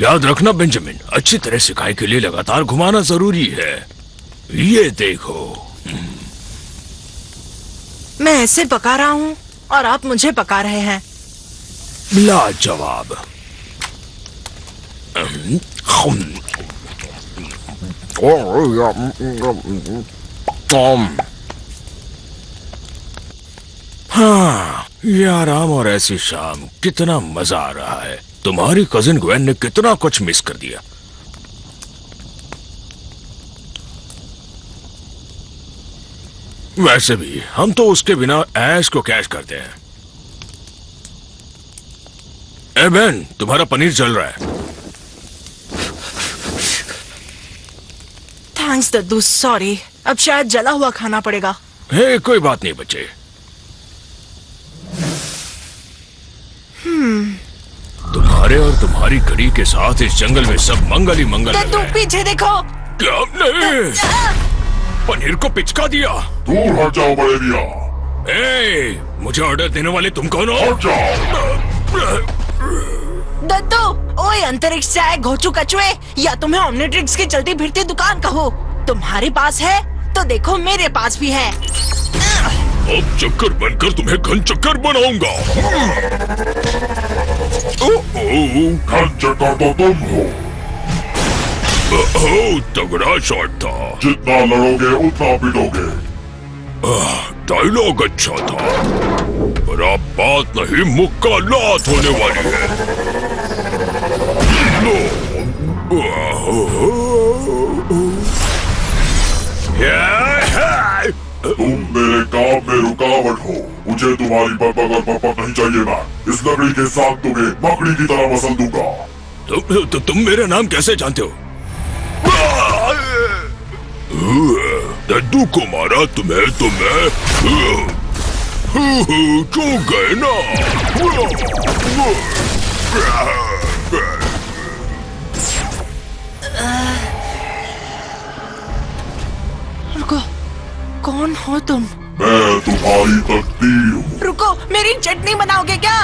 याद रखना बेंजामिन, अच्छी तरह सिखाई के लिए लगातार घुमाना जरूरी है। ये देखो, मैं ऐसे पका रहा हूँ और आप मुझे पका रहे हैं। लाजवाब। हाँ, ये आराम और ऐसी शाम, कितना मजा आ रहा है। तुम्हारी कजिन ग्वेन ने कितना कुछ मिस कर दिया। वैसे भी हम तो उसके बिना ऐश को कैश करते हैं। ए बेन, तुम्हारा पनीर जल रहा है। थैंक्स दद्दू, सॉरी। अब शायद जला हुआ खाना पड़ेगा। हे, कोई बात नहीं बच्चे। तुम्हारे और तुम्हारी कड़ी के साथ इस जंगल में सब मंगल ही मंगल है। दद्दू, पीछे देखो। क्या? नहीं, पनीर को पिचका दिया। दूर हट जाओ बड़े दिया। ए, मुझे ऑर्डर देने वाले तुम कौन हो? हट जाओ। दद्दू, ओए अंतरिक्ष से आए घोचू कछुए, या तुम्हें ओमनिट्रिक्स की चलती फिरती दुकान कहो। तुम्हारे पास है तो देखो मेरे पास भी है। अब चक्कर बनकर तुम्हें घन चक्कर बनाऊंगा। घन चक्कर तो तुम हो। तगड़ा शॉट था। जितना लड़ोगे उतना पिटोगे। डायलॉग अच्छा था, पर अब बात नहीं मुक्कालात होने वाली है। तुम मेरे काम में रुकावट हो। मुझे तुम्हारी बकबक और पकपक नहीं चाहिए। मैं इस लकड़ी के साथ तुम्हें मकड़ी की तरह मसल दूंगा। तुम मेरा नाम कैसे जानते हो? दद्दू को मारा तुम्हें तो मैं चूक गए ना। रुको, कौन हो तुम? मैं तुम्हारी तकदीर हूँ। रुको, मेरी चटनी बनाओगे क्या?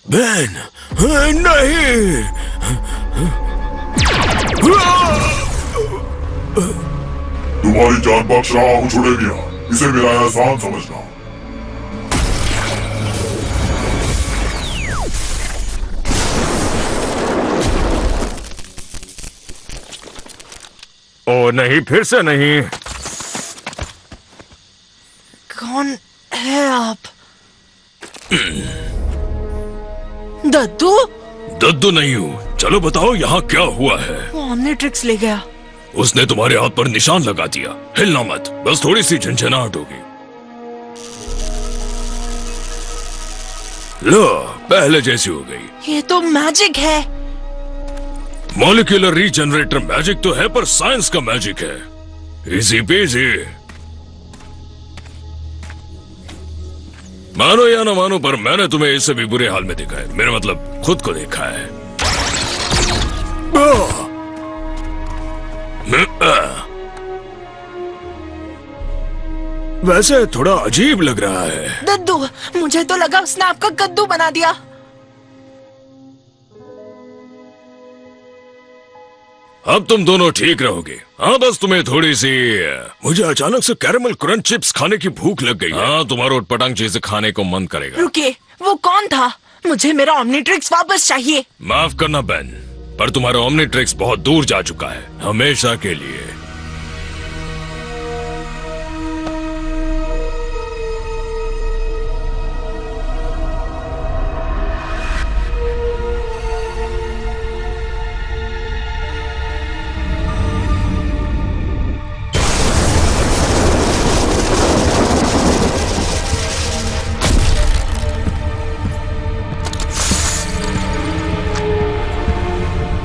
बेन, नहीं। तुम्हारी जान बख्श रहा हूँ छोड़े दिया। इसे मेरा एहसान समझना। ओ नहीं, फिर से नहीं। कौन है आप? दद्दू? दद्दू नहीं हूँ। चलो बताओ यहाँ क्या हुआ है? वो ओमनिट्रिक्स ले गया। उसने तुम्हारे हाथ पर निशान लगा दिया। हिलना मत, बस थोड़ी सी झंझनाहट होगी। लो, पहले जैसी हो गई। ये तो मैजिक है। मॉलिक्यूलर रीजनरेटर मैजिक तो है, पर साइंस का मैजिक है। Easy PG. मानो या ना मानो, पर मैंने तुम्हें इससे भी बुरे हाल में देखा है। मेरा मतलब खुद को देखा है। वैसे थोड़ा अजीब लग रहा है। दद्दू, मुझे तो लगा उसने आपका कद्दू बना दिया। अब तुम दोनों ठीक रहोगे। हाँ, बस तुम्हें थोड़ी सी, मुझे अचानक से कैरेमल क्रंच चिप्स खाने की भूख लग गई। हाँ, तुम्हारा उटपटांग चीजें खाने को मन करेगा। रुकिए, वो कौन था? मुझे मेरा ओमनिट्रिक्स वापस चाहिए। माफ करना बेन, पर तुम्हारा ओमनिट्रिक्स बहुत दूर जा चुका है, हमेशा के लिए।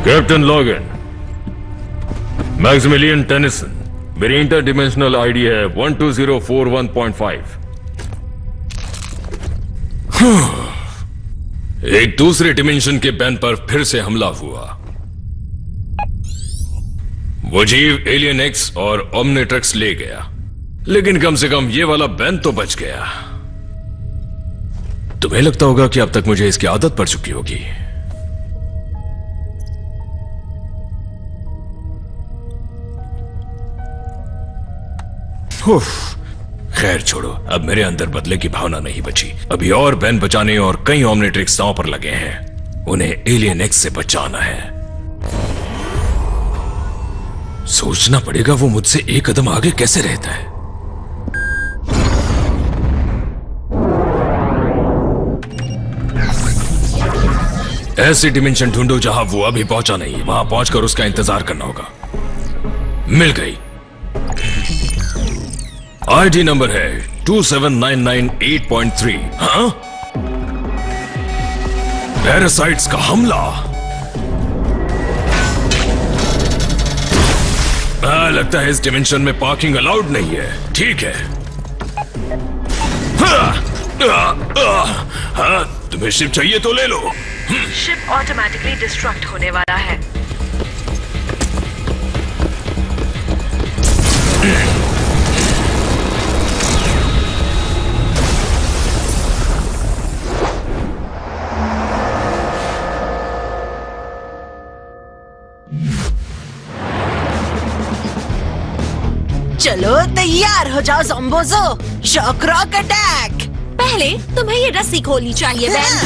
कैप्टन लॉगन, मैक्सिमिलियन टेनिसन, मेरी इंटरडिमेंशनल आईडी है 12041.5। एक दूसरे डिमेंशन के बैन पर फिर से हमला हुआ। वो जीव एलियन एक्स और ओमनिट्रिक्स ले गया। लेकिन कम से कम ये वाला बेन तो बच गया। तुम्हें लगता होगा कि अब तक मुझे इसकी आदत पड़ चुकी होगी। खैर छोड़ो, अब मेरे अंदर बदले की भावना नहीं बची। अभी और बेन बचाने और कई ओमनिट्रिक्स दांव पर लगे हैं। उन्हें एलियन एक्स से बचाना है। सोचना पड़ेगा वो मुझसे एक कदम आगे कैसे रहता है। ऐसी डिमेंशन ढूंढो जहां वो अभी पहुंचा नहीं। वहां पहुंचकर उसका इंतजार करना होगा। मिल गई। आईडी नंबर है 27998.3। हाँ, पैरासाइट्स का हमला। लगता है इस डिमेंशन में पार्किंग अलाउड नहीं है। ठीक है। हाँ, तुम्हें शिप चाहिए तो ले लो। शिप ऑटोमेटिकली डिस्ट्रक्ट होने वाला है। चलो तैयार हो जाओ ज़ोंबोज़ो। Shock rock attack. पहले तुम्हें ये रस्सी खोलनी चाहिए बेन।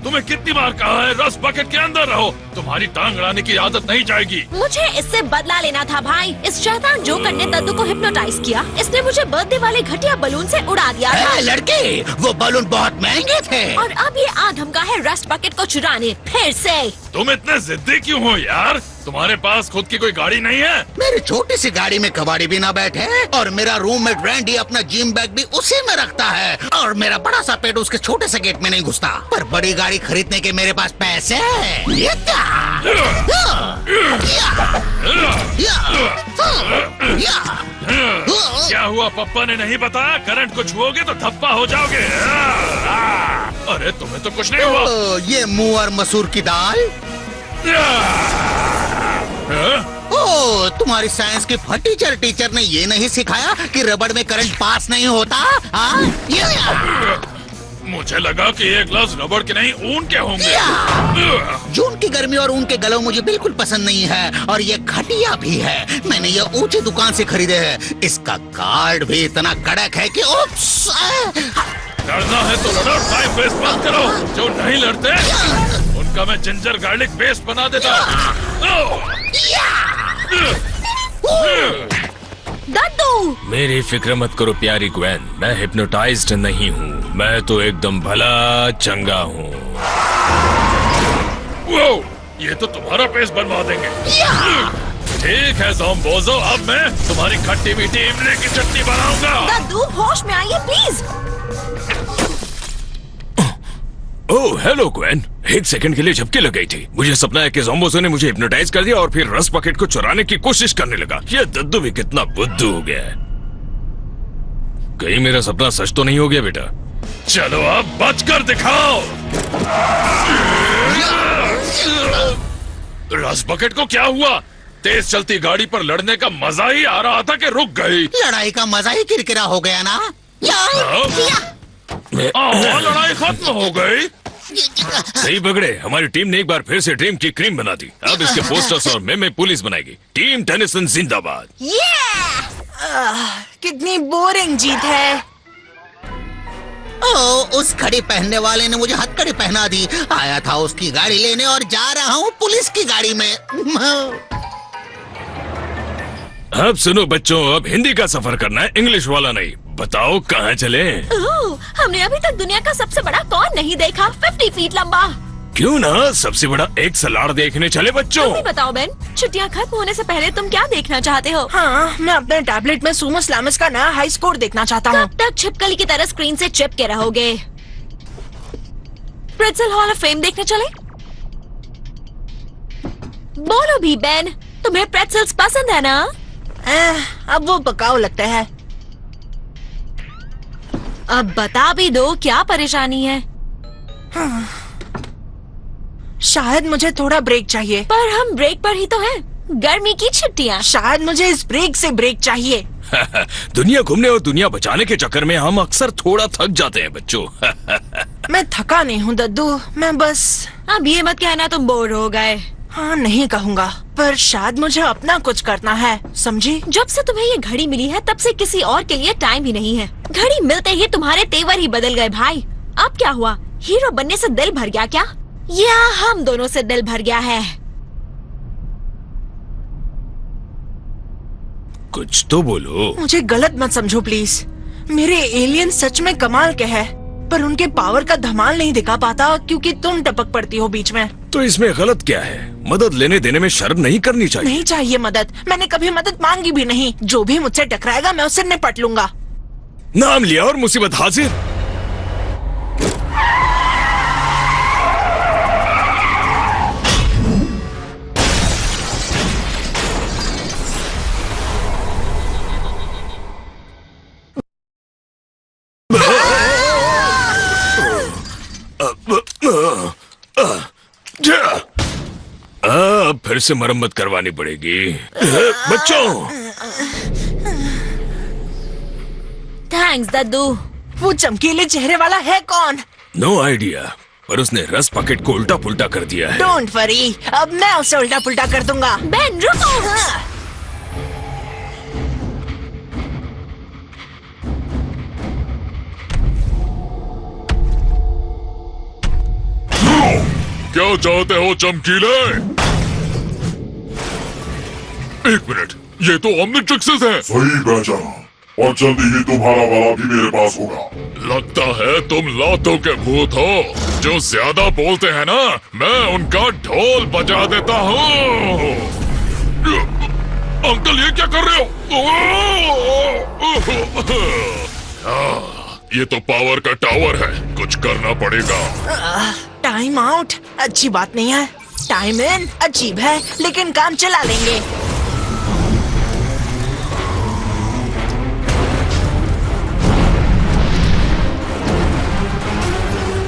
तुम्हें कितनी बार कहा है रस बकेट के अंदर रहो। तुम्हारी टांग अड़ाने की आदत नहीं जाएगी। मुझे इससे बदला लेना था भाई। इस शैतान जोकर ने दद्दू को हिप्नोटाइज किया। इसने मुझे बर्थडे वाले घटिया बलून से उड़ा दिया था। लड़के, वो बलून बहुत महंगे थे। और अब ये आधमका है रस्ट बकेट को चुराने फिर से। तुम इतने जिद्दी क्यों हो यार? तुम्हारे पास खुद की कोई गाड़ी नहीं है? मेरी छोटी सी गाड़ी में कबाड़ी भी ना बैठे और मेरा रूममेट रैंडी अपना जिम बैग भी उसी में रखता है और मेरा बड़ा सा पेट उसके छोटे से गेट में नहीं घुसता। पर बड़ी गाड़ी खरीदने के मेरे पास पैसे हैं। ये क्या हुआ? पप्पा ने नहीं बताया? करंट को छुओगे तो धप्पा हो जाओगे। अरे तुम्हें तो कुछ नहीं हुआ। ये मुंह और मसूर की दाल। ओ, तुम्हारी साइंस की फटीचर टीचर ने ये नहीं सिखाया कि रबड़ में करंट पास नहीं होता? मुझे लगा कि ये ग्लव्स रबड़ के नहीं ऊन के होंगे। जून की गर्मी और ऊन के गलों मुझे बिल्कुल पसंद नहीं है और ये घटिया भी है। मैंने ये ऊंची दुकान से खरीदे हैं। इसका कार्ड भी इतना कड़क है कि लड़ना है तो लड़ो। टाइम वेस्ट मत करो। जो नहीं लड़ते उनका मैं जिंजर गार्लिक पेस्ट बना देता। दद्दू, मेरी फिक्र मत करो प्यारी ग्वेन। मैं हिप्नोटाइज्ड नहीं हूँ। मैं तो एकदम भला चंगा हूँ। वो ये तो तुम्हारा पेस्ट बनवा देंगे। ठीक है ज़ोंबोज़ो, अब मैं तुम्हारी खट्टी मीठी इमली की चटनी बनाऊंगा। दद्दू होश में आइए प्लीज। Oh hello Gwen. एक सेकंड के लिए झपकी लग गई थी। मुझे सपना है कि ज़ोंबोज़ो ने मुझे हिप्नोटाइज कर दिया और फिर रस बकेट को चुराने की कोशिश करने लगा। ये दद्दू भी कितना बुद्धू हो गया है। कहीं मेरा सपना सच तो नहीं हो गया बेटा? चलो अब बचकर दिखाओ। रस बकेट को क्या हुआ? तेज चलती गाड़ी पर लड़ने का मजा ही आ रहा था कि रुक गई। लड़ाई का मजा ही किरकिरा हो गया ना। लड़ाई खत्म हो गई। सही बगड़े, हमारी टीम ने एक बार फिर से ड्रीम की क्रीम बना दी। अब इसके पोस्टर्स और मेमे पुलिस बनाएगी। टीम टेनिसन जिंदाबाद। कितनी बोरिंग जीत है। उस घड़ी पहनने वाले ने मुझे हथकड़ी पहना दी। आया था उसकी गाड़ी लेने और जा रहा हूँ पुलिस की गाड़ी में। अब सुनो बच्चों, अब हिंदी का सफर करना है, इंग्लिश वाला नहीं। बताओ कहाँ चले? हमने अभी तक दुनिया का सबसे बड़ा कॉर्न नहीं देखा, 50 फीट लंबा। क्यों ना सबसे बड़ा एक सलाड देखने चले बच्चों। तुम भी बताओ बेन, छुट्टियां खत्म होने से पहले तुम क्या देखना चाहते हो? हाँ, मैं अपने टैबलेट में सुमो स्लैमस का नया हाई स्कोर देखना चाहता हूँ। कब तक छिपकली की तरह स्क्रीन से चिपके रहोगे? प्रेट्ज़ल हॉल ऑफ फेम देखने चले? बोलो भी बेन, तुम्हें प्रेट्ज़ल्स पसंद है ना? अब वो पकाओ लगता है। अब बता भी दो क्या परेशानी है। शायद मुझे थोड़ा ब्रेक चाहिए। पर हम ब्रेक पर ही तो हैं। गर्मी की छुट्टियाँ। शायद मुझे इस ब्रेक से ब्रेक चाहिए। दुनिया घूमने और दुनिया बचाने के चक्कर में हम अक्सर थोड़ा थक जाते हैं बच्चों। मैं थका नहीं हूँ दद्दू, मैं बस। अब ये मत कहना तुम बोर हो गए। हाँ नहीं कहूँगा, पर शायद मुझे अपना कुछ करना है, समझी? जब से तुम्हें ये घड़ी मिली है तब से किसी और के लिए टाइम ही नहीं है। घड़ी मिलते ही तुम्हारे तेवर ही बदल गए भाई। अब क्या हुआ, हीरो बनने से दिल भर गया क्या? या हम दोनों से दिल भर गया है? कुछ तो बोलो। मुझे गलत मत समझो प्लीज। मेरे एलियन सच में कमाल के है, पर उनके पावर का धमाल नहीं दिखा पाता क्योंकि तुम टपक पड़ती हो बीच में। तो इसमें गलत क्या है? मदद लेने देने में शर्म नहीं करनी चाहिए। नहीं चाहिए मदद, मैंने कभी मदद मांगी भी नहीं। जो भी मुझसे टकराएगा मैं उससे निपट लूंगा। नाम लिया और मुसीबत हाजिर। अब फिर से मरम्मत करवानी पड़ेगी। बच्चों, थैंक्स दद्दू। वो चमकीले चेहरे वाला है कौन? नो आइडिया, पर उसने रस पॉकेट को उल्टा पुल्टा कर दिया है। डोंट वरी, अब मैं उसे उल्टा पुल्टा कर दूंगा। बेन रुको। क्या चाहते हो चमकीले? एक मिनट, ये तो ओमनिट्रिक्सेस है। सही पहचाना, और जल्दी ही तुम्हारा वाला भी मेरे पास होगा। लगता है तुम लातों के भूत हो। जो ज्यादा बोलते हैं ना, मैं उनका ढोल बजा देता हूँ। अंकल ये क्या कर रहे हो? ये तो पावर का टावर है, कुछ करना पड़ेगा। टाइम आउट अच्छी बात नहीं है, टाइम इन अजीब है, लेकिन काम चला लेंगे।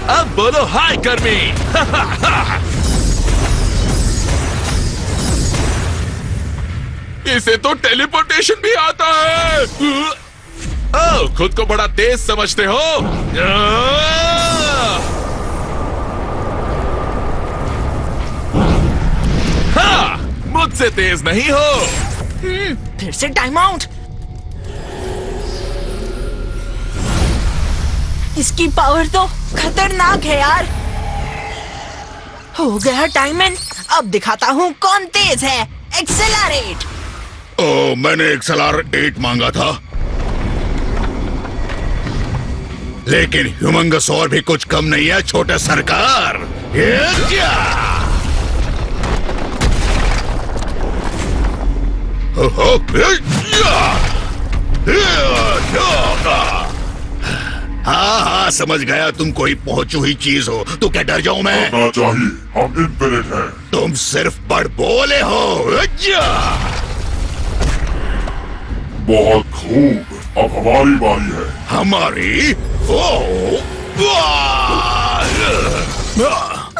अब बोलो हाय कर्मी। इसे तो टेलीपोर्टेशन भी आता है। ओह, खुद को बड़ा तेज समझते हो? हाँ, मुझसे तेज नहीं हो। फिर से टाइम आउट। इसकी पावर तो खतरनाक है यार। हो गया टाइम इन, अब दिखाता हूँ कौन तेज है। एक्सेलरेट। ओ, मैंने एक्सेलरेट मांगा था, लेकिन ह्यूमंगस और भी कुछ कम नहीं है छोटे सरकार। ये क्या? हाँ, समझ गया, तुम कोई पहुंची हुई चीज हो। तो क्या डर जाऊं मैं? डरना चाहिए, हम इन्फिनिट हैं। तुम सिर्फ बड़ बोले हो। बहुत खूब, अब हमारी बारी है। हमारी?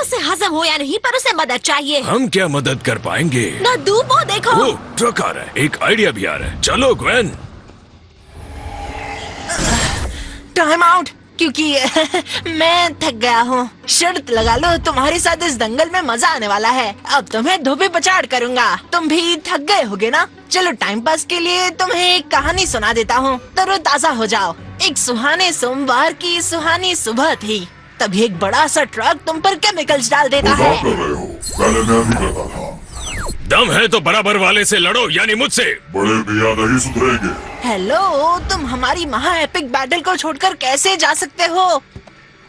उसे हजम हो या नहीं, पर उसे मदद चाहिए। हम क्या मदद कर पाएंगे? दद्दू वो देखो। वो ट्रक आ रहा है, एक आइडिया भी आ रहा है। चलो ग्वेन। टाइम आउट, क्योंकि मैं थक गया हूँ। शर्त लगा लो, तुम्हारे साथ इस दंगल में मजा आने वाला है। अब तुम्हें धोबी पछाड़ करूँगा। तुम भी थक गए होगे ना? चलो टाइम पास के लिए तुम्हें एक कहानी सुना देता हूँ, तरोताजा हो जाओ। एक सुहाने सोमवार की सुहानी सुबह थी, तभी एक बड़ा सा ट्रक तुम पर केमिकल्स डाल देता है। कर रहे हो? पहले मैं भी करता था। दम है तो बराबर वाले से लड़ो, यानी मुझसे। बड़े मियां नहीं सुधरेंगे। हेलो, तुम हमारी महा एपिक बैटल को छोड़कर कैसे जा सकते हो?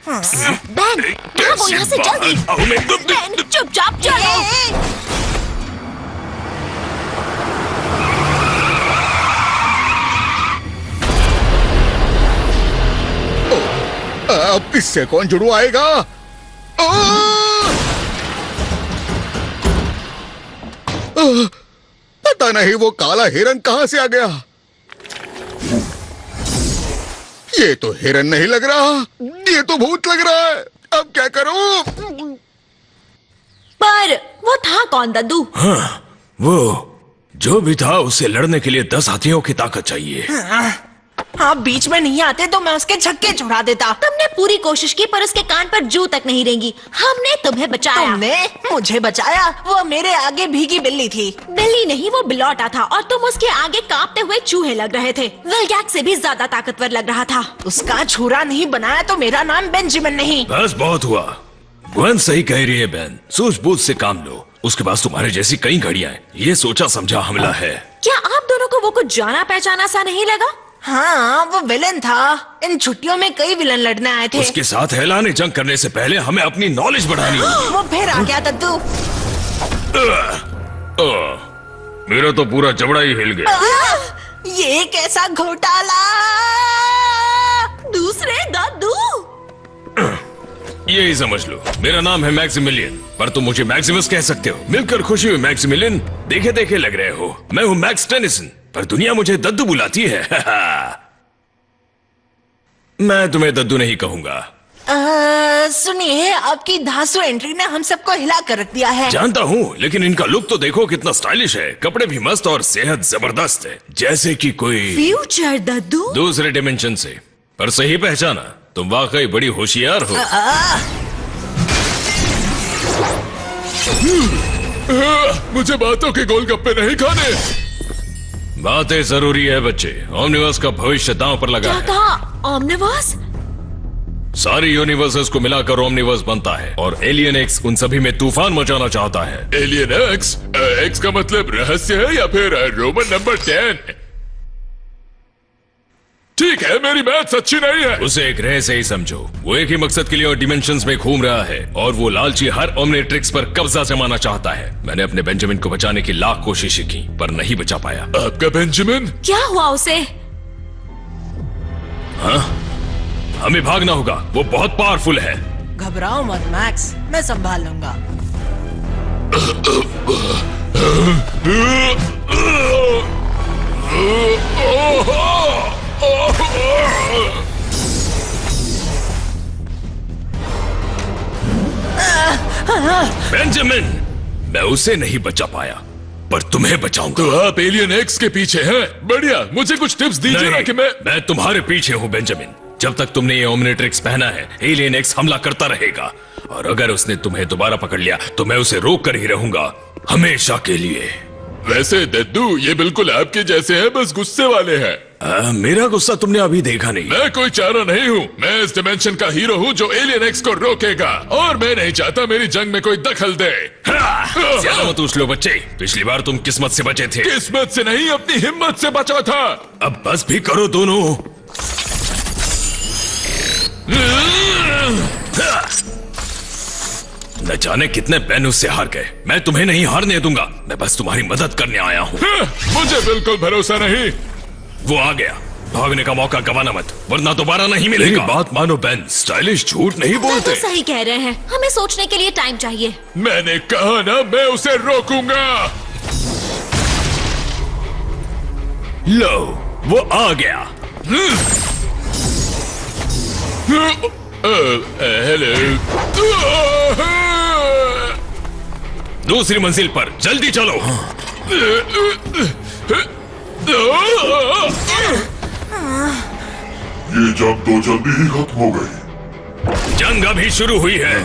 बेन, भागो यहाँ से जल्दी। बेन, चुपचाप चलो। अब इससे कौन जुड़वाएगा? पता नहीं वो काला हिरन कहां से आ गया। ये तो हिरन नहीं लग रहा, ये तो भूत लग रहा है। अब क्या करूं? पर वो था कौन दद्दू? हाँ, वो जो भी था उसे लड़ने के लिए 10 हाथियों की ताकत चाहिए। आप बीच में नहीं आते तो मैं उसके छक्के छुड़ा देता। तुमने पूरी कोशिश की पर उसके कान पर जू तक नहीं रेंगी। हमने तुम्हें बचाया। तुमने मुझे बचाया? वो मेरे आगे भीगी बिल्ली थी। बिल्ली नहीं, वो बिलौटा था और तुम उसके आगे कांपते हुए चूहे लग रहे थे। विल्गैक से भी ज्यादा ताकतवर लग रहा था। उसका छुरा नहीं बनाया तो मेरा नाम बेंजामिन नहीं। बस बहुत हुआ। ग्वेन सही कह रही है बहन, सूझबूझ से काम लो। उसके पास तुम्हारे जैसी कई घड़ियां हैं। ये सोचा समझा हमला है। क्या आप दोनों को वो कुछ जाना पहचाना सा नहीं लगा? हाँ, वो विलन था। इन छुट्टियों में कई विलन लड़ने आए थे। उसके साथ ऐलान जंग करने से पहले हमें अपनी नॉलेज बढ़ानी होगी। वो फिर आ गया दद्दू। मेरा तो पूरा जबड़ा ही हिल गया। ये कैसा घोटाला! दूसरे दद्दू। यही समझ लो, मेरा नाम है मैक्सिमिलियन, पर तुम मुझे मैक्सिमस कह सकते हो। मिलकर खुशी हुई मैक्सिमिलियन। देखे देखे लग रहे हो। मैं हूँ मैक्स टेनिसन, पर दुनिया मुझे दद्दू बुलाती है। मैं तुम्हें दद्दू नहीं कहूंगा। सुनिए, आपकी धांसू एंट्री ने हम सबको हिला कर रख दिया है। जानता हूँ, लेकिन इनका लुक तो देखो कितना स्टाइलिश है। कपड़े भी मस्त और सेहत जबरदस्त है, जैसे कि कोई फ्यूचर दद्दू। दूसरे डिमेंशन से। पर सही पहचाना, तुम वाकई बड़ी होशियार हो। मुझे बातों के गोलगप्पे नहीं खाने। बातें जरूरी है बच्चे। ओमनिवर्स का भविष्य दांव पर लगा क्या है। कहा? ओमनिवर्स? सारी यूनिवर्सेस को मिलाकर ओमनिवर्स बनता है और एलियन एक्स उन सभी में तूफान मचाना चाहता है। Alien x? एक्स का मतलब रहस्य है या फिर रोमन नंबर 10? ठीक है, मेरी मैथ्स अच्छी नहीं है। उसे एक ग्रह से ही समझो। वो एक ही मकसद के लिए और डिमेंशंस में घूम रहा है और वो लालची हर ओमनिट्रिक्स पर कब्जा जमाना चाहता है। मैंने अपने बेंजामिन को बचाने की लाख कोशिशें की पर नहीं बचा पाया। आपका बेंजामिन? क्या हुआ उसे? हाँ, हमें भागना होगा। वो बहुत पावरफुल है। घबराओ मत मैक्स, मैं संभाल लूंगा। बेंजामिन, मैं उसे नहीं बचा पाया पर तुम्हें बचाऊंगा। तो आप एलियन एक्स के पीछे हैं? बढ़िया, मुझे कुछ टिप्स दीजिए ना कि मैं तुम्हारे पीछे हूँ बेंजामिन। जब तक तुमने ये ओमनिट्रिक्स पहना है, एलियन एक्स हमला करता रहेगा और अगर उसने तुम्हें दोबारा पकड़ लिया तो मैं उसे रोक कर ही रहूंगा, हमेशा के लिए। वैसे दद्दू, ये बिल्कुल आपके जैसे हैं, बस गुस्से वाले हैं। मेरा गुस्सा तुमने अभी देखा नहीं। मैं कोई चारा नहीं हूँ। मैं इस डिमेंशन का हीरो हूँ जो एलियन एक्स को रोकेगा और मैं नहीं चाहता मेरी जंग में कोई दखल दे। ज्यादा मत उछलो बच्चे। पिछली बार तुम किस्मत से बचे थे। किस्मत से नहीं, अपनी हिम्मत से बचा था। अब बस भी करो दोनों। न जाने कितने बैन उससे हार गए। मैं तुम्हें नहीं हारने दूंगा। मैं बस तुम्हारी मदद करने आया हूँ। मुझे बिल्कुल भरोसा नहीं। वो आ गया। भागने का मौका गवाना मत, वरना दोबारा नहीं मिलेगा। बात मानो बेन, स्टाइलिश झूठ नहीं बोलते। तो सही कह रहे हैं, हमें सोचने के लिए टाइम चाहिए। मैंने कहा ना, मैं उसे रोकूंगा। लो, वो आ गया। हेलो। दूसरी मंजिल पर जल्दी चलो। ये जंग तो जल्दी ही खत्म हो गई। जंग अभी शुरू हुई है।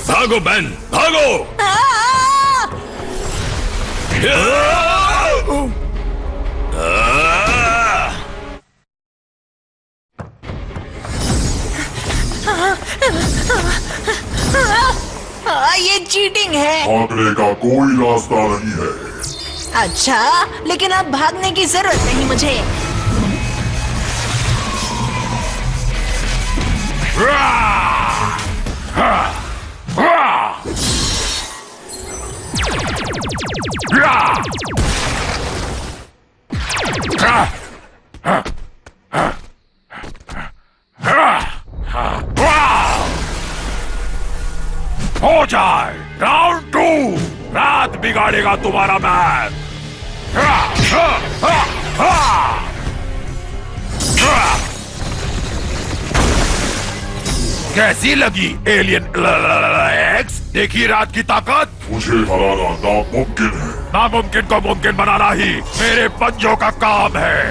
भागो बेन, भागो। ये चीटिंग है। भागने का कोई रास्ता नहीं है। अच्छा, लेकिन अब भागने की जरूरत नहीं मुझे। हो जाए राउंड 2। रात बिगाड़ेगा तुम्हारा मैच। कैसी लगी एलियन एक्स? देखिए राज की ताकत। मुझे हराना नामुमकिन है। नामुमकिन को मुमकिन बनाना ही मेरे पंजों का काम है।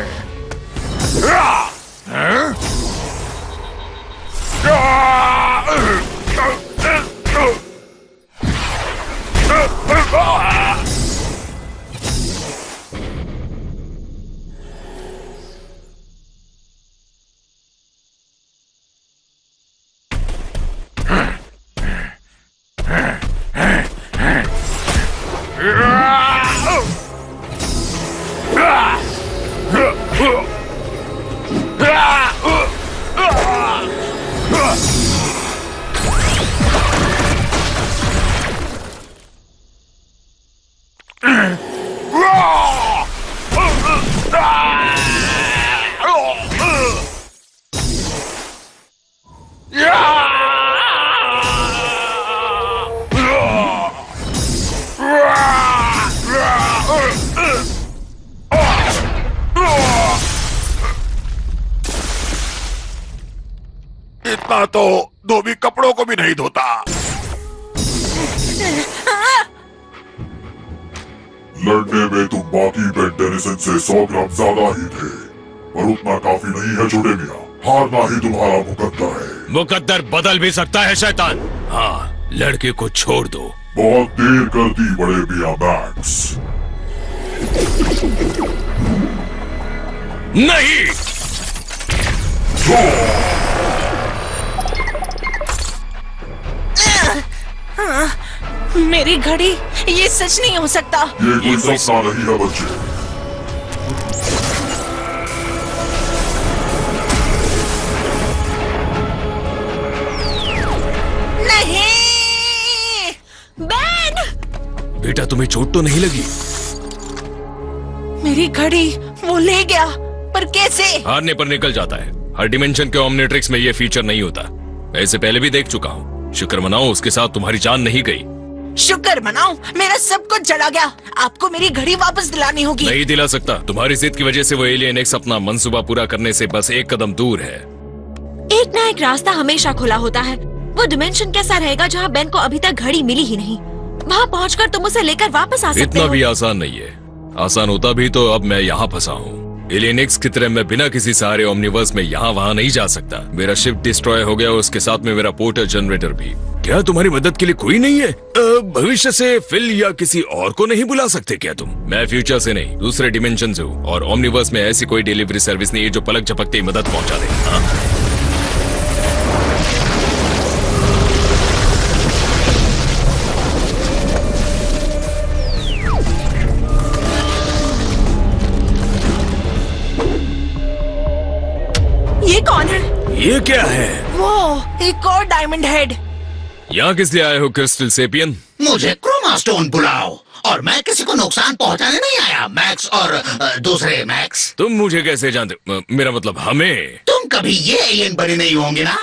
इतना तो धोबी कपड़ों को भी नहीं धोता। लड़ने में तुम बाकी बेन टेनिसन से 100 ग्राम ज्यादा ही थे, पर उतना काफी नहीं है छोटे मियां। हारना ही तुम्हारा मुकद्दर है। मुकद्दर बदल भी सकता है शैतान। हाँ, लड़के को छोड़ दो। बहुत देर कर दी बड़े मियां मैक्स। नहीं, मेरी घड़ी, ये सच नहीं हो सकता। ये कोई सपना नहीं है बच्चे। नहीं बेन! बेटा तुम्हें चोट तो नहीं लगी? मेरी घड़ी वो ले गया, पर कैसे? हारने पर निकल जाता है। हर डिमेंशन के ओमनिट्रिक्स में ये फीचर नहीं होता। मैं इसे पहले भी देख चुका हूँ। शुक्र मनाओ उसके साथ तुम्हारी जान नहीं गई। शुक्र मनाओ, मेरा सब कुछ चला गया। आपको मेरी घड़ी वापस दिलानी होगी। नहीं दिला सकता। तुम्हारी जिद की वजह से वो एलियन एक्स अपना मंसूबा पूरा करने से बस एक कदम दूर है। एक ना एक रास्ता हमेशा खुला होता है। वो डिमेंशन कैसा रहेगा जहाँ बेन को अभी तक घड़ी मिली ही नहीं? वहाँ पहुँचकर तुम उसे लेकर वापस आ सकते हो। इतना भी आसान नहीं है। आसान होता भी तो अब मैं यहाँ फंसा हूँ। एलियन एक्स की तरह मैं बिना किसी सहारे ओमनिवर्स में यहाँ वहाँ नहीं जा सकता। मेरा शिप डिस्ट्रॉय हो गया, उसके साथ में मेरा पोर्टल जनरेटर भी। क्या तुम्हारी मदद के लिए कोई नहीं है? भविष्य से फिल या किसी और को नहीं बुला सकते क्या तुम? मैं फ्यूचर से नहीं, दूसरे डिमेंशन से हूँ, और ओमनिवर्स में ऐसी कोई डिलीवरी सर्विस नहीं है जो पलक झपकते ही मदद पहुँचा दे। हाँ? ये कौन है? ये क्या है? वो एक और डायमंड हेड। यहाँ किस लिए आए हो क्रिस्टल सेपियन? मुझे क्रोमा स्टोन बुलाओ, और मैं किसी को नुकसान पहुंचाने नहीं आया। मैक्स और दूसरे मैक्स। तुम मुझे कैसे जानते? मेरा मतलब हमें। तुम कभी ये एलियन बने नहीं होंगे ना?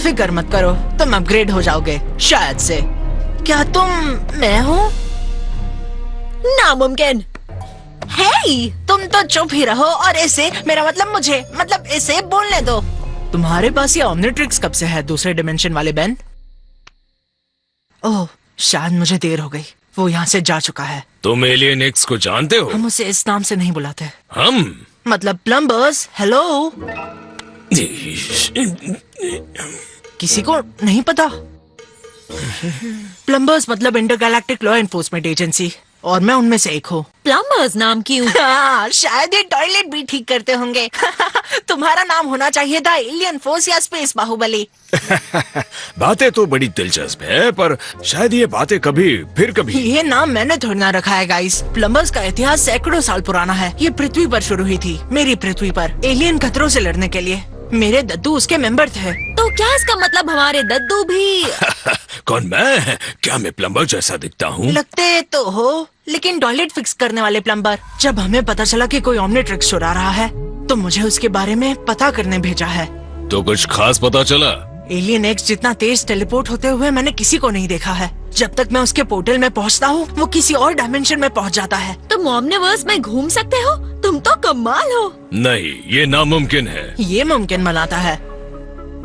फिक्र मत करो, तुम अपग्रेड हो जाओगे शायद से। क्या तुम मैं हूँ? नामुमकिन। हे, तुम तो चुप ही रहो और इसे, मेरा मतलब मुझे, मतलब इसे बोलने दो। तुम्हारे पास ये ओमनिट्रिक्स कब से है, दूसरे डिमेंशन वाले बेन? ओह, शायद मुझे देर हो गई। वो यहाँ से जा चुका है। तुम एलियन एक्स को जानते हो? हम उसे इस नाम से नहीं बुलाते। हम मतलब प्लम्बर्स। हेलो, किसी को नहीं पता? प्लम्बर्स मतलब इंटरगैलेक्टिक लॉ एनफोर्समेंट एजेंसी, और मैं उनमें से एक हूँ। प्लम्बर्स नाम क्यों? हाँ, शायद ये टॉयलेट भी ठीक करते होंगे। तुम्हारा नाम होना चाहिए था एलियन फोर्स या स्पेस बाहुबली। बातें तो बड़ी दिलचस्प है, पर शायद ये बातें कभी फिर कभी। ये नाम मैंने थोड़ी ना रखा है गाइस। प्लम्बर्स का इतिहास सैकड़ों साल पुराना है। ये पृथ्वी पर शुरू हुई थी, मेरी पृथ्वी पर, एलियन खतरों से लड़ने के लिए। मेरे दद्दू उसके मेंबर थे। तो क्या इसका मतलब हमारे दद्दू भी? कौन मैं? क्या मैं प्लम्बर जैसा दिखता हूँ? लगते तो हो, लेकिन टॉयलेट फिक्स करने वाले प्लम्बर। जब हमें पता चला कि कोई ओमनिट्रिक्स चुरा रहा है, तो मुझे उसके बारे में पता करने भेजा है। तो कुछ खास पता चला? एलियन एक्स जितना तेज टेलीपोर्ट होते हुए मैंने किसी को नहीं देखा है। जब तक मैं उसके पोर्टल में पहुंचता हूँ, वो किसी और डायमेंशन में पहुंच जाता है। तुम ओमनिवर्स में घूम सकते हो? तुम तो कमाल हो। नहीं, ये नामुमकिन है। ये मुमकिन बनाता है।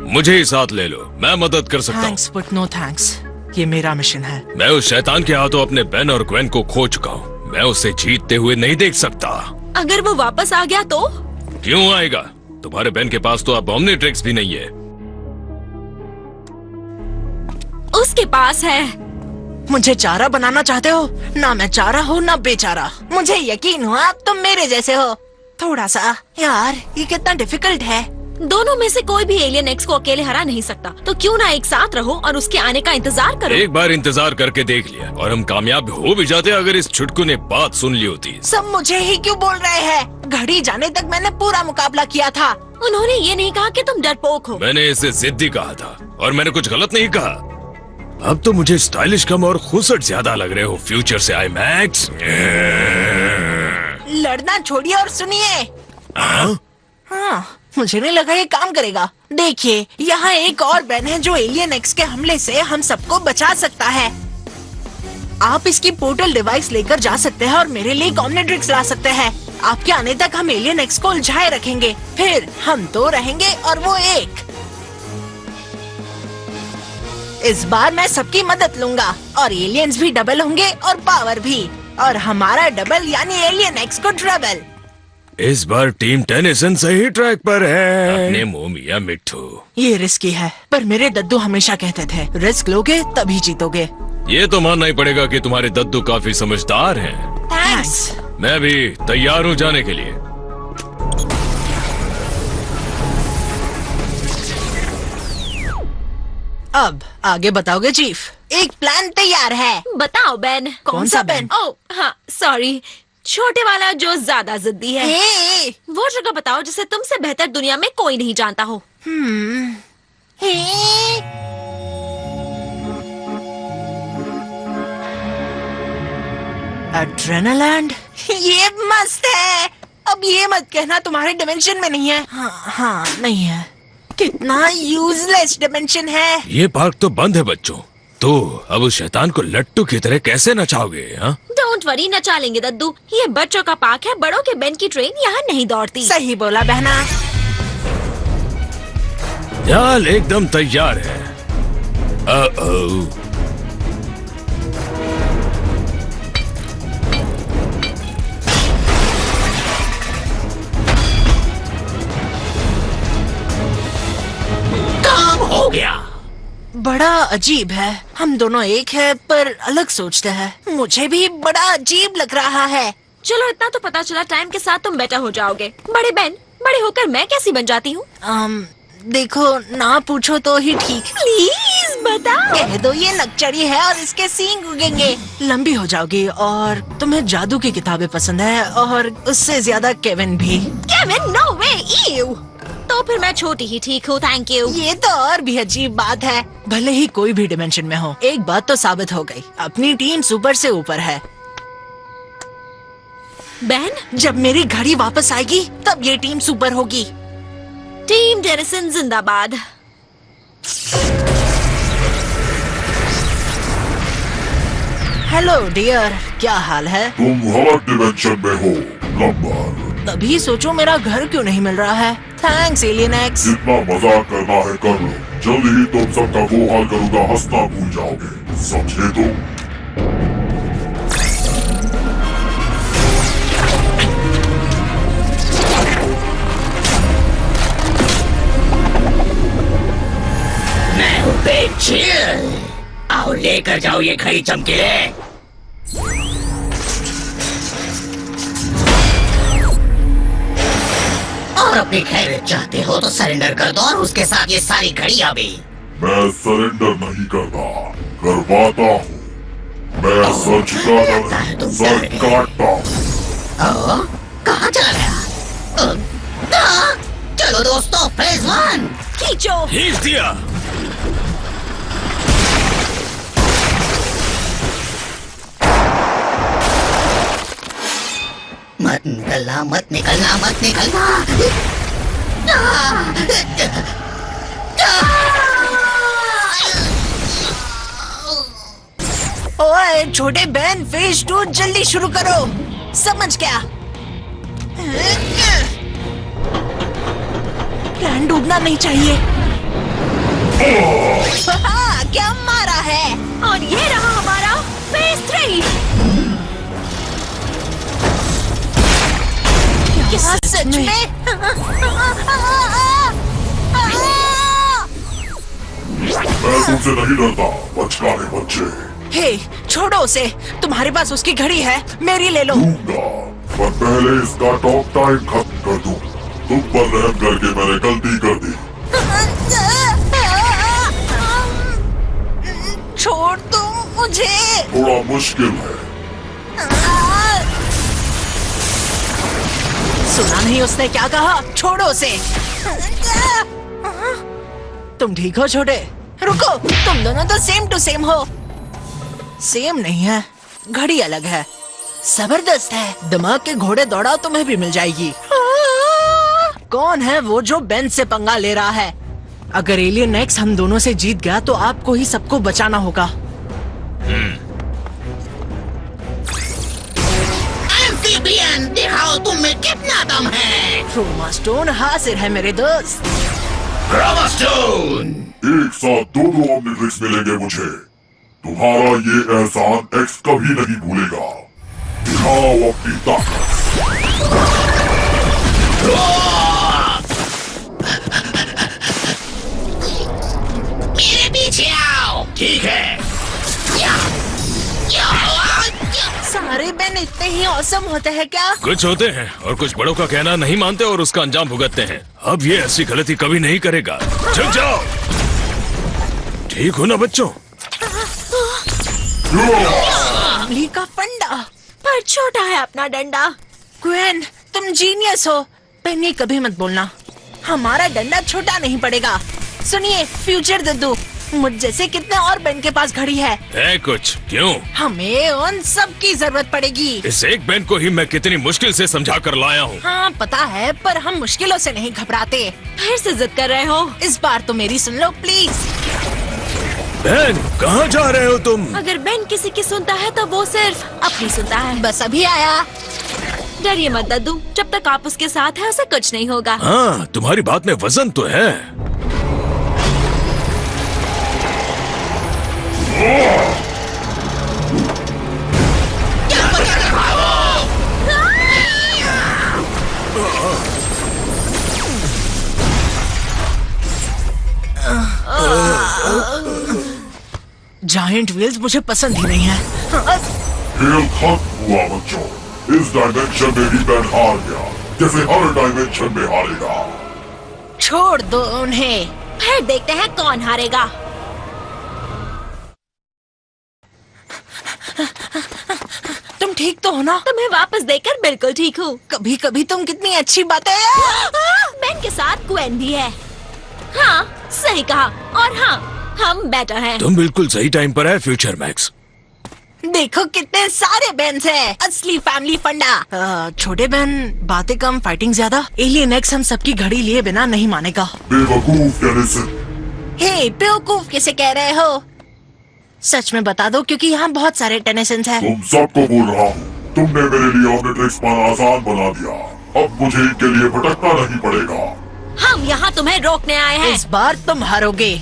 मुझे ही साथ ले लो, मैं मदद कर सकता हूँ। थैंक्स बट नो थैंक्स, ये मेरा मिशन है। मैं उस शैतान के हाथों अपने बेन और ग्वेन को खो चुका हूँ। मैं उसे जीतते हुए नहीं देख सकता। अगर वो वापस आ गया तो? क्यों आएगा? तुम्हारे बेन के पास तो अब ओमनीट्रिक्स भी नहीं है। उसके पास है। मुझे चारा बनाना चाहते हो? ना मैं चारा हूँ ना बेचारा। मुझे यकीन हुआ तुम मेरे जैसे हो। थोड़ा सा। यार ये कितना डिफिकल्ट है। दोनों में से कोई भी एलियन एक्स को अकेले हरा नहीं सकता, तो क्यों ना एक साथ रहो और उसके आने का इंतजार करो। एक बार इंतजार करके देख लिया और हम कामयाब हो भी जाते अगर इस छुटकू ने बात सुन ली होती। सब मुझे ही क्यों बोल रहे हैं? घड़ी जाने तक मैंने पूरा मुकाबला किया था। उन्होंने ये नहीं कहा कि तुम डरपोक हो। मैंने इसे जिद्दी कहा था और मैंने कुछ गलत नहीं कहा। अब तो मुझे स्टाइलिश कम और खुसट ज्यादा लग रहे हो फ्यूचर से आई मैक्स। लड़ना छोड़िए और सुनिए। हाँ, मुझे नहीं लगा ये काम करेगा। देखिए, यहाँ एक और बेन है जो एलियन एक्स के हमले से हम सबको बचा सकता है। आप इसकी पोर्टल डिवाइस लेकर जा सकते हैं और मेरे लिए ओमनीट्रिक्स ला सकते हैं। आपके आने तक हम एलियन एक्स को उलझाए रखेंगे, फिर हम 2 रहेंगे और वो 1। इस बार मैं सबकी मदद लूंगा और एलियंस भी डबल होंगे और पावर भी, और हमारा डबल यानी एलियन एक्स को ट्रबल। इस बार टीम टेनिसन सही ट्रैक पर है। अपने मुंह मिया मिट्ठू। ये रिस्की है, पर मेरे दद्दू हमेशा कहते थे रिस्क लोगे तभी जीतोगे। ये तो मानना ही पड़ेगा कि तुम्हारे दद्दू काफी समझदार हैं। थैंक्स। मैं भी तैयार हूँ जाने के लिए। अब आगे बताओगे चीफ? एक प्लान तैयार है। बताओ बेन। कौन सा बेन? ओह हाँ सॉरी, छोटे वाला जो ज्यादा जिद्दी है। हे। वो जगह बताओ जिसे तुमसे बेहतर दुनिया में कोई नहीं जानता हो। हे। एड्रेनालैंड। ये मस्त है। अब ये मत कहना तुम्हारे डिमेंशन में नहीं है। हाँ, नहीं है। कितना यूजलेस डिमेंशन है। ये पार्क तो बंद है बच्चों, तो अब उस शैतान को लट्टू की तरह कैसे नचाओगे? हाँ, डोंट वरी, नचा लेंगे दद्दू। ये बच्चों का पार्क है, बड़ों के बेन की ट्रेन यहाँ नहीं दौड़ती। सही बोला बहना। जाल एकदम तैयार है। काम हो गया। बड़ा अजीब है, हम दोनों एक है पर अलग सोचते हैं। मुझे भी बड़ा अजीब लग रहा है। चलो इतना तो पता चला, टाइम के साथ तुम बेटर हो जाओगे। बड़े बेन, बड़े होकर मैं कैसी बन जाती हूँ? देखो, ना पूछो तो ही ठीक। प्लीज बताओ। कह दो ये नकचड़ी है और इसके सींग उगेंगे। लंबी हो जाओगी और तुम्हें जादू की किताबें पसंद है और उससे ज्यादा केविन भी। केविन, नो वे, ईव। तो फिर मैं छोटी ही ठीक हूँ, थैंक यू। ये तो और भी अजीब बात है। भले ही कोई भी डिमेंशन में हो, एक बात तो साबित हो गई, अपनी टीम सुपर से ऊपर है। बेन, जब मेरी घड़ी वापस आएगी तब ये टीम सुपर होगी। टीम टेनिसन जिंदाबाद। हेलो डियर, क्या हाल है? तुम गलत डिमेंशन में हो नंबर। तभी सोचो मेरा घर क्यों नहीं मिल रहा है। Thanks alien x. जितना मजाक करना है कर लो, जल्द ही तुम सबका वो हाल करूंगा, हंसना भूल जाओगे, समझे तो? मैं हूँ बिग चिल। आओ लेकर जाओ ये घड़ी चमकीले। और अपनी खैरियत चाहते हो तो सरेंडर कर दो और उसके साथ ये सारी घड़ियां भी। मैं सरेंडर नहीं करता, करवाता हूँ। मैं सच का सर काटता हूँ। कहाँ चला गया? चलो दोस्तों, फेज 1 खींचो। खींच दिया। मत निकलना, मत निकलना, मत निकलना। ओए छोटे बहन, फेज 2 जल्दी शुरू करो। समझ गया। प्लान डूबना नहीं चाहिए। क्या मारा है। और ये रहा हमारा फेज 3। क्या सच में? मैं तुमसे नहीं डरता, बचकाने बच्चे। हे, छोड़ो उसे। तुम्हारे पास उसकी घड़ी है, मेरी ले लो। दूंगा, पर पहले इसका टॉक टाइम खत्म कर दूं। तुम पर रहम करके मैंने गलती कर दी। छोड़ दो मुझे। थोड़ा मुश्किल है। सुना नहीं उसने क्या कहा? छोड़ो उसे। तुम ठीक हो छोटे? रुको, तुम दोनों तो सेम टू सेम हो। सेम नहीं है, घड़ी अलग है। जबरदस्त है। दिमाग के घोड़े दौड़ाओ, तुम्हें भी मिल जाएगी। कौन है वो जो बेन से पंगा ले रहा है? अगर एलियन एक्स हम दोनों से जीत गया तो आपको ही सबको बचाना होगा। एम्फीबियन, दिखाओ तुम में कितना दम है। क्रोमा स्टोन हाजिर है मेरे दोस्त। Chroma stone. एक साथ दो ऑमनिट्रिक्स मिलेंगे मुझे। तुम्हारा ये एहसान एक्स कभी नहीं भूलेगा। दिखाओ अपनी ताकत। मेरे पीछे आओ। ठीक है। सारे बेन इतने ही औसम होते हैं क्या? कुछ होते हैं और कुछ बड़ों का कहना नहीं मानते और उसका अंजाम भुगतते हैं। अब ये ऐसी गलती कभी नहीं करेगा। चुप जाओ। ठीक हो ना बच्चों? फैमिली का फंडा। पर छोटा है अपना डंडा। ग्वेन, तुम जीनियस हो। बेन, ये कभी मत बोलना। हमारा डंडा छोटा नहीं पड़ेगा। सुनिए फ्यूचर दद्दू, मुझ जैसे कितने और बेन के पास घड़ी है कुछ क्यों? हमें उन सब की जरूरत पड़ेगी। इस एक बेन को ही मैं कितनी मुश्किल से समझा कर लाया हूँ। हाँ पता है, पर हम मुश्किलों से नहीं घबराते। फिर से जिद कर रहे हो? इस बार तो मेरी सुन लो प्लीज। बेन, कहाँ जा रहे हो तुम? अगर बेन किसी की सुनता है तो वो सिर्फ अपनी सुनता है। बस अभी आया। डरिए मत दद्दू, जब तक आप उसके साथ हैं उसे कुछ नहीं होगा। हाँ, तुम्हारी बात में वजन तो है। जायंट व्हील्स मुझे पसंद ही नहीं है। खेल खत्म हुआ बच्चों। इस डायमेंशन में भी बेन हार गया, जैसे हर डायमेंशन में हारेगा। छोड़ दो उन्हें। फिर देखते हैं कौन हारेगा। तुम ठीक तो हो ना? तुम्हें वापस देखकर बिल्कुल ठीक हूँ। कभी कभी तुम कितनी अच्छी बातें। बेन के साथ ग्वेन भी है। हाँ सही कहा। और हाँ, हम बेटर हैं। तुम बिल्कुल सही टाइम पर है फ्यूचर मैक्स। देखो कितने सारे बेन्स हैं। असली फैमिली फंडा। छोटे बहन, बातें कम फाइटिंग ज्यादा। एलियन एक्स हम सबकी घड़ी लिए बिना नहीं मानेगा। बेवकूफ टेनिसन। हे, बेवकूफ किसे कह रहे हो? सच में बता दो, क्योंकि यहाँ बहुत सारे टेनिसन्स हैं। तुम सबको बोल रहा हूँ, तुमने मेरे लिए ऑमनिट्रिक्स पाना आसान बना दिया। अब मुझे इनके लिए भटकना नहीं पड़ेगा। हम यहाँ तुम्हें रोकने आए हैं। इस बार तुम हारोगे।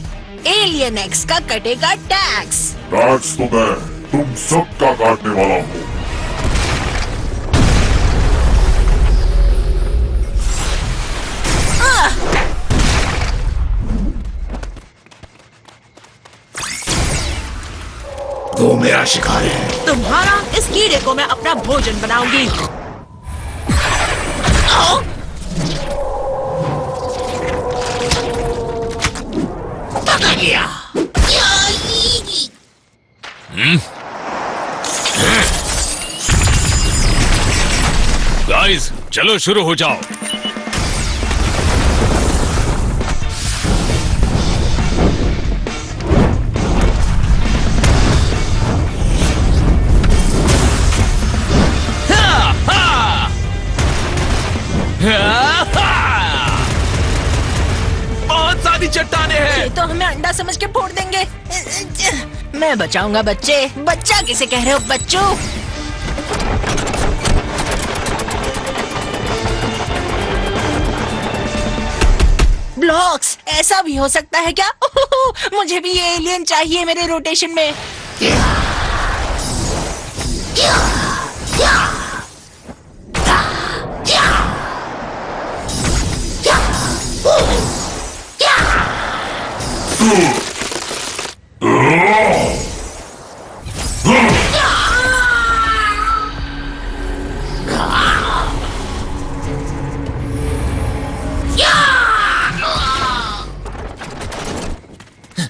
एलियन एक्स का कटेगा टैक्स। टैक्स तो मैं तुम सबका काटने वाला हूँ। वो मेरा शिकार है। तुम्हारा इस कीड़े को मैं अपना भोजन बनाऊंगी। पकड़ लिया। गाइस, चलो शुरू हो जाओ। बहुत सारी चट्टाने हैं। ये तो हमें अंडा समझ के फोड़ देंगे। मैं बचाऊंगा बच्चे। बच्चा किसे कह रहे हो बच्चों? ब्लॉक हॉक्स, ऐसा भी हो सकता है क्या? मुझे भी ये एलियन चाहिए मेरे रोटेशन में।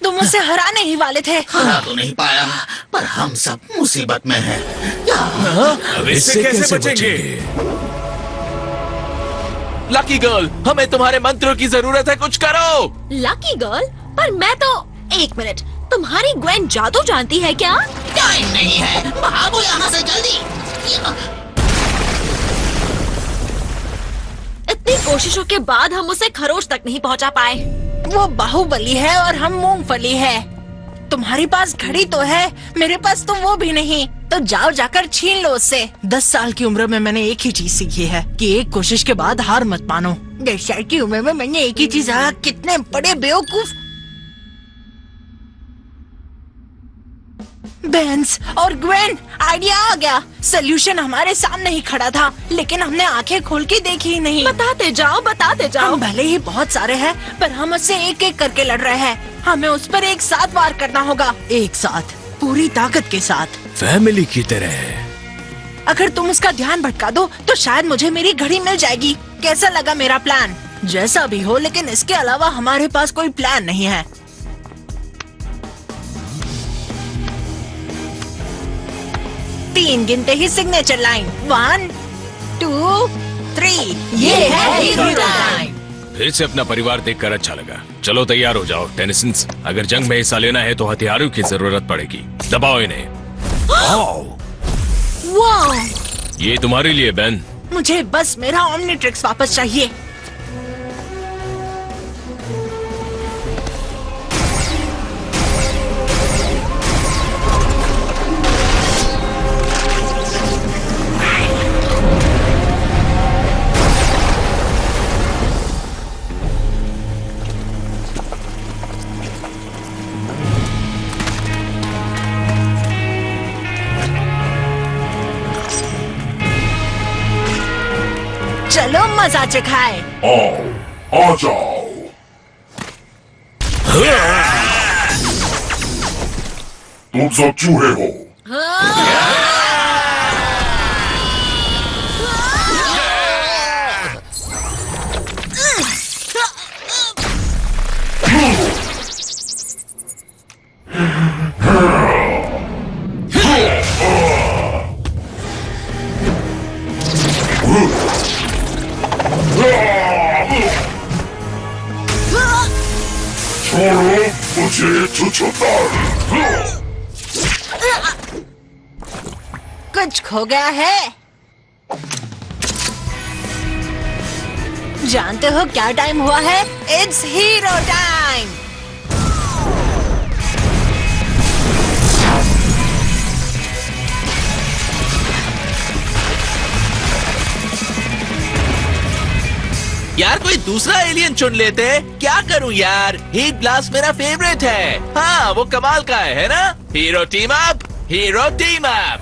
तुम मुझसे हराने ही वाले थे। हरा तो नहीं पाया, पर हम सब मुसीबत में हैं। अब इससे कैसे बचेंगे? लकी गर्ल, हमें तुम्हारे मंत्रों की जरूरत है, कुछ करो। Lucky girl? पर मैं तो... एक मिनट, तुम्हारी ग्वेन जादू जानती है क्या? टाइम नहीं है, भागो यहाँ से जल्दी। इतनी कोशिशों के बाद हम उसे खरोच तक नहीं पहुंचा पाए। वो बाहुबली है और हम मूंगफली है। तुम्हारे पास घड़ी तो है, मेरे पास तो वो भी नहीं। तो जाओ जाकर छीन लो उससे। 10 साल की उम्र में मैंने एक ही चीज सीखी है कि एक कोशिश के बाद हार मत मानो। 10 साल की उम्र में मैंने एक ही चीज कितने बड़े बेवकूफ। बेंस और ग्वेन, आइडिया आ गया। सोल्यूशन हमारे सामने ही खड़ा था, लेकिन हमने आंखें खोल के देखी ही नहीं। बताते जाओ, बताते जाओ। हम भले ही बहुत सारे हैं, पर हम उससे एक एक करके लड़ रहे हैं। हमें उस पर एक साथ वार करना होगा, एक साथ, पूरी ताकत के साथ, फैमिली की तरह। अगर तुम उसका ध्यान भटका दो तो शायद मुझे मेरी घड़ी मिल जाएगी। कैसा लगा मेरा प्लान? जैसा भी हो, लेकिन इसके अलावा हमारे पास कोई प्लान नहीं है। तीन गिनते ही सिग्नेचर लाइन। 1 2 3। ये है हीरो टाइम। फिर से अपना परिवार देखकर अच्छा लगा। चलो तैयार हो जाओ टेनिसन्स, अगर जंग में हिस्सा लेना है तो हथियारों की जरूरत पड़ेगी। दबाओ इन्हें। वाह! ये तुम्हारे लिए बेन। मुझे बस मेरा ओमनीट्रिक्स वापस चाहिए। चलो मजा चखाए। आओ, आ जाओ। तुम सब चूहे हो। छोड़ो मुझे छुछुंदर। कुछ खो गया है। जानते हो क्या टाइम हुआ है? It's hero time. यार कोई दूसरा एलियन चुन लेते। क्या करूं यार, हीट ब्लास्ट मेरा फेवरेट है। हाँ वो कमाल का है ना? Hero team up, hero team up.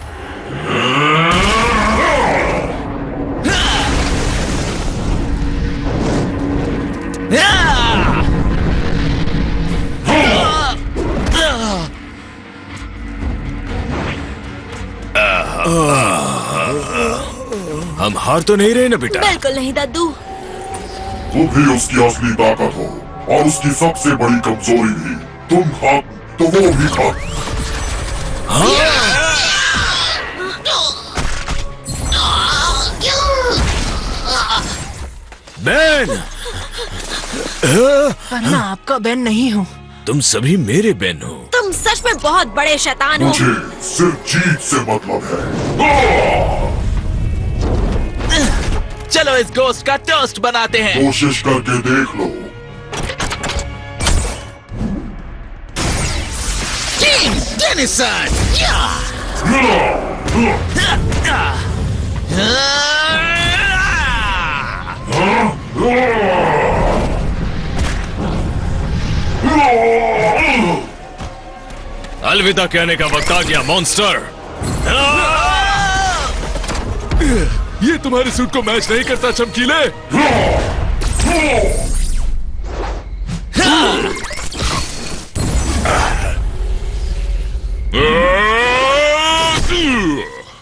हम हार तो नहीं रहे ना बेटा? बिल्कुल नहीं दद्दू। तुम भी उसकी असली ताकत हो और उसकी सबसे बड़ी कमजोरी भी। तुम खत्म तो वो भी खत्म। बेन! पर मैं आपका बेन नहीं हूँ। तुम सभी मेरे बेन हो। तुम सच में बहुत बड़े शैतान हो। मुझे सिर्फ जीत से मतलब है। चलो इस गोश्त का टोस्ट बनाते हैं। कोशिश करके देख लो। टीम टेनिसन, अलविदा कहने का वक्त आ गया मॉन्स्टर। ये तुम्हारे सूट को मैच नहीं करता चमकीले।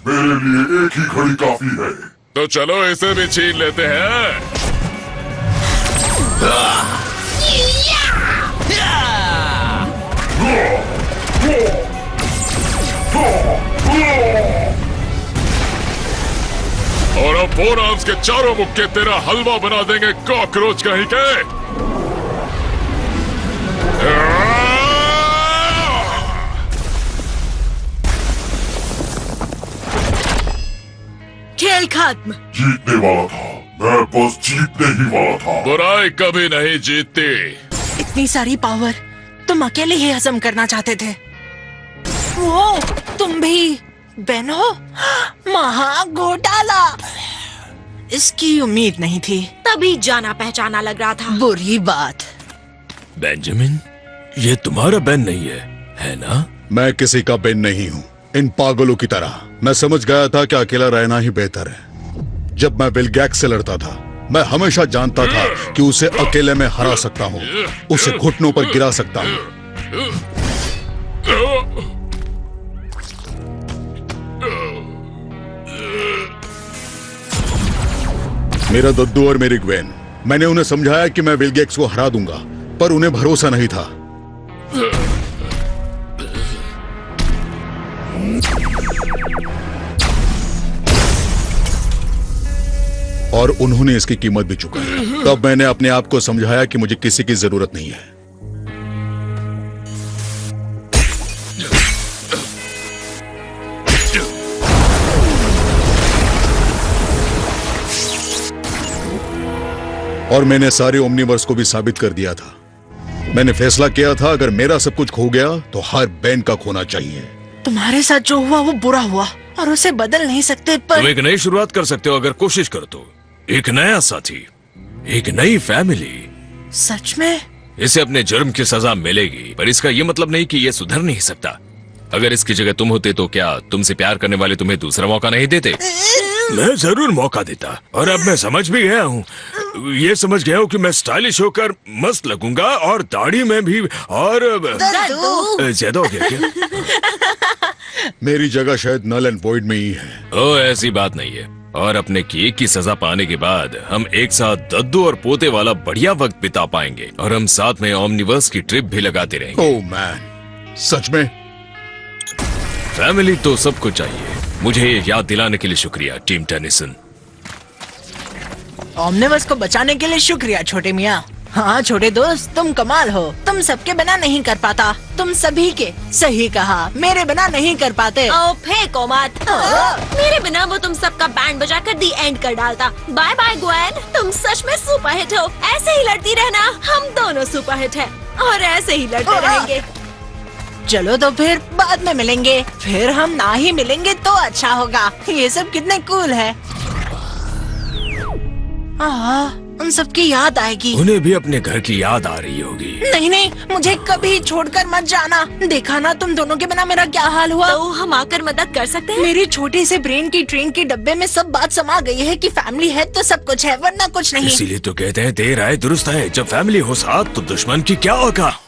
मेरे लिए एक ही घड़ी काफी है। तो चलो इसे भी छीन लेते हैं। और अब फोर आर्म्स के चारों मुक्के तेरा हलवा बना देंगे कॉकरोच कहीं के। खेल खत्म। जीतने वाला था मैं, बस जीतने ही वाला था। बुराई कभी नहीं जीतती। इतनी सारी पावर तुम अकेले ही हजम करना चाहते थे। वो तुम भी बेन हो? महा घोटाला। इसकी उम्मीद नहीं थी। तभी जाना पहचाना लग रहा था। बुरी बात। बेंजामिन, ये तुम्हारा बेन नहीं है ना? मैं किसी का बेन नहीं हूँ। इन पागलों की तरह मैं समझ गया था कि अकेला रहना ही बेहतर है। जब मैं बिल गैट्स से लड़ता था, मैं हमेशा जानता था कि उसे अकेले में हरा सकता हूँ, उसे घुटनों पर गिरा सकता हूँ। मेरा दद्दू और मेरी ग्वेन, मैंने उन्हें समझाया कि मैं बिल गेट्स को हरा दूंगा, पर उन्हें भरोसा नहीं था। और उन्होंने इसकी कीमत भी चुकाई। तब मैंने अपने आप को समझाया कि मुझे किसी की जरूरत नहीं है। और मैंने सारे ओमनीवर्स को भी साबित कर दिया था। मैंने फैसला किया था, अगर मेरा सब कुछ खो गया तो हर बेन का खोना चाहिए। तुम्हारे साथ जो हुआ वो बुरा हुआ और उसे बदल नहीं सकते, पर तुम एक नई शुरुआत कर सकते हो अगर कोशिश करो तो। एक नया साथी, एक नई फैमिली। सच में? इसे अपने जुर्म की सजा मिलेगी, पर इसका ये मतलब नहीं कि ये सुधर नहीं सकता। अगर इसकी जगह तुम होते तो क्या तुमसे प्यार करने वाले तुम्हें दूसरा मौका नहीं देते? मैं जरूर मौका देता, और अब मैं समझ भी गया हूँ। ये समझ गया हूँ कि मैं स्टाइलिश होकर मस्त लगूंगा, और दाढ़ी में भी। और ज्यादा हो गया क्या? मेरी जगह शायद नल एंड वॉइड में ही है। ओ, ऐसी बात नहीं है। और अपने किए की सजा पाने के बाद हम एक साथ दद्दू और पोते वाला बढ़िया वक्त बिता पाएंगे, और हम साथ में ओमनीवर्स की ट्रिप भी लगाते रहेंगे। ओह मैन, सच में? फैमिली तो सबको चाहिए। मुझे ये याद दिलाने के लिए शुक्रिया टीम टेनिसन। ओमनिवर्स को बचाने के लिए शुक्रिया छोटे मियाँ। हाँ छोटे दोस्त, तुम कमाल हो। तुम सबके बिना नहीं कर पाता, तुम सभी के। सही कहा, मेरे बिना नहीं कर पाते। ओ फेंको मत। मेरे बिना वो तुम सबका बैंड बजाकर दी एंड कर डालता। बाय बाय ग्वेन, तुम सच में सुपरहिट हो। ऐसे ही लड़ती रहना, हम दोनों सुपरहिट हैं और ऐसे ही लड़ते रहेंगे। चलो तो फिर बाद में मिलेंगे। फिर हम ना ही मिलेंगे तो अच्छा होगा। ये सब कितने कूल है। उन सबकी याद आएगी। उन्हें भी अपने घर की याद आ रही होगी। नहीं नहीं, मुझे कभी छोड़कर मत जाना। देखा ना तुम दोनों के बिना मेरा क्या हाल हुआ। तो हम आकर मदद कर सकते हैं। मेरी छोटी से ब्रेन की ट्रेन के डब्बे में सब बात समा गई है कि फैमिली है तो सब कुछ है, वरना कुछ नहीं। इसीलिए तो कहते हैं देर आए दुरुस्त है। जब फैमिली हो साथ तो दुश्मन की क्या औकात।